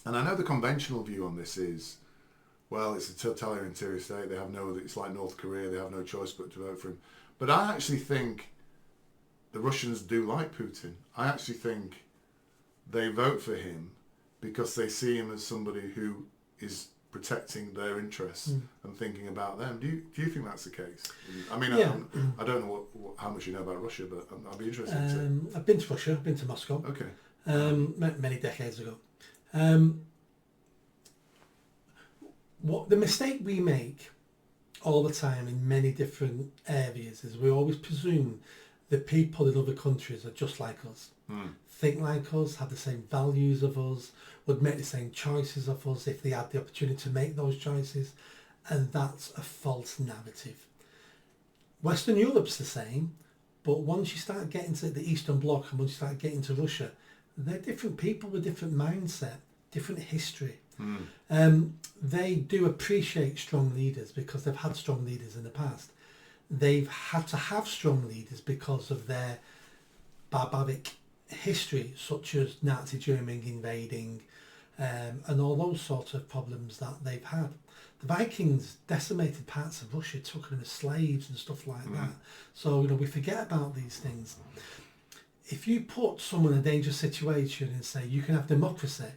And I know the conventional view on this is, well, it's a totalitarian state. They have it's like North Korea. They have no choice but to vote for him. But I actually think the Russians do like Putin. I actually think they vote for him because they see him as somebody who is protecting their interests and thinking about them. Do you think that's the case? I mean, Yeah. I don't know how much you know about Russia, but I'd be interested to. I've been to Russia. I've been to Moscow. Okay. Many decades ago. What the mistake we make all the time in many different areas is we always presume the people in other countries are just like us, think like us, have the same values of us, would make the same choices of us if they had the opportunity to make those choices, and that's a false narrative. Western Europe's the same, but once you start getting to the Eastern Bloc and once you start getting to Russia, they're different people with different mindset, different history. They do appreciate strong leaders because they've had strong leaders in the past. They've had to have strong leaders because of their barbaric history, such as Nazi Germany invading and all those sorts of problems that they've had. The Vikings decimated parts of Russia, took them as slaves and stuff like that. So, we forget about these things. If you put someone in a dangerous situation and say you can have democracy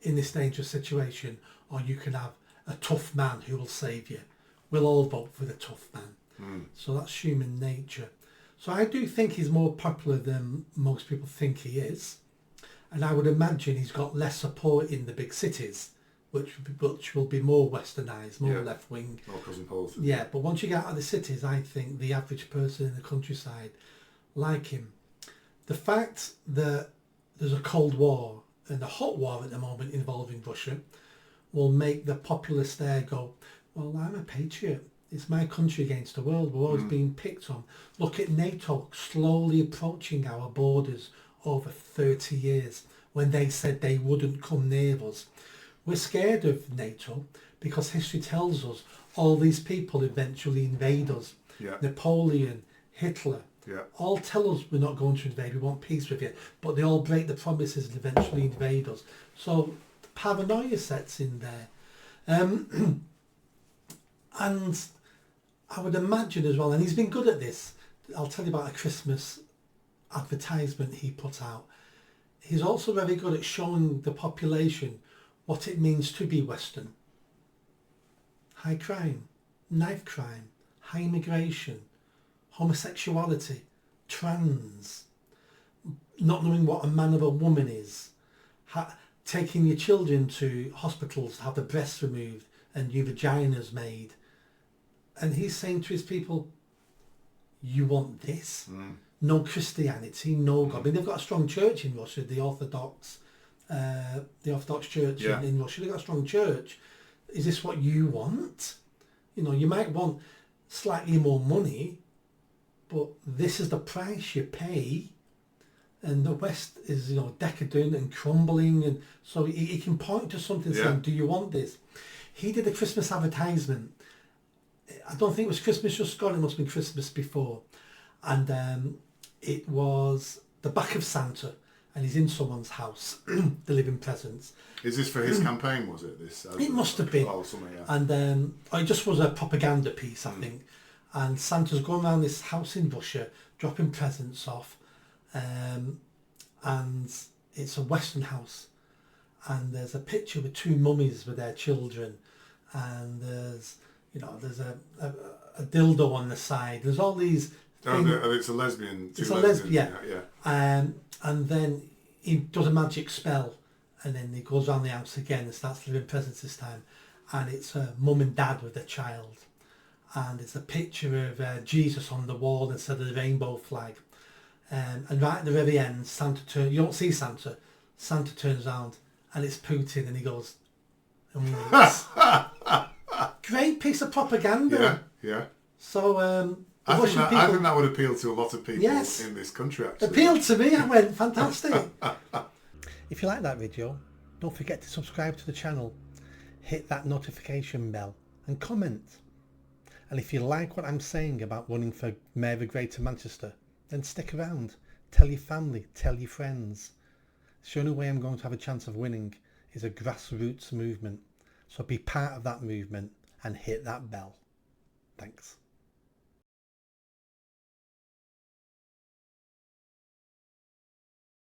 in this dangerous situation, or you can have a tough man who will save you, we'll all vote for the tough man. So that's human nature. So I do think he's more popular than most people think he is, and I would imagine he's got less support in the big cities, which will be more westernised, more left wing. More cousin Pauls. Yeah, but once you get out of the cities, I think the average person in the countryside like him. The fact that there's a Cold War and a hot war at the moment involving Russia will make the populace there go, well, I'm a patriot. It's my country against the world. We're always being picked on. Look at NATO slowly approaching our borders over 30 years when they said they wouldn't come near us. We're scared of NATO because history tells us all these people eventually invade us. Yeah. Napoleon, Hitler, all tell us we're not going to invade, we want peace with you, but they all break the promises and eventually invade us. So the paranoia sets in there. And I would imagine as well, and he's been good at this, I'll tell you about a Christmas advertisement he put out. He's also very good at showing the population what it means to be Western. High crime, knife crime, high immigration, homosexuality, trans, not knowing what a man or a woman is, taking your children to hospitals to have the breasts removed and your vaginas made. And he's saying to his people, you want this? No Christianity, no God. I mean, they've got a strong church in Russia, the Orthodox Church in Russia. They've got a strong church. Is this what you want? You might want slightly more money, but this is the price you pay. And the West is, decadent and crumbling, and so he can point to something saying, do you want this? He did a Christmas advertisement. I don't think it was Christmas just gone, it must have been Christmas before. And it was the back of Santa, and he's in someone's house delivering presents. Is this for his campaign, was it? It must have been. Oh, something, yeah. And it just was a propaganda piece, I think. And Santa's going around this house in Russia, dropping presents off. And it's a Western house. And there's a picture with two mummies with their children. And there's a dildo on the side. There's all these things. It's a lesbian. It's a lesbian, yeah. And then he does a magic spell, and then he goes around the house again and starts delivering presents this time. And it's a mum and dad with their child. And it's a picture of Jesus on the wall instead of the rainbow flag. And right at the very end, you don't see Santa. Santa turns around and it's Putin, and he goes, and winks. Great piece of propaganda. Yeah. So I think that would appeal to a lot of people in this country, actually. Appealed to me. I went, fantastic. If you like that video, don't forget to subscribe to the channel, hit that notification bell and comment. And if you like what I'm saying about running for Mayor of Greater Manchester, then stick around. Tell your family, tell your friends. It's the only way I'm going to have a chance of winning is a grassroots movement. So be part of that movement and hit that bell. Thanks.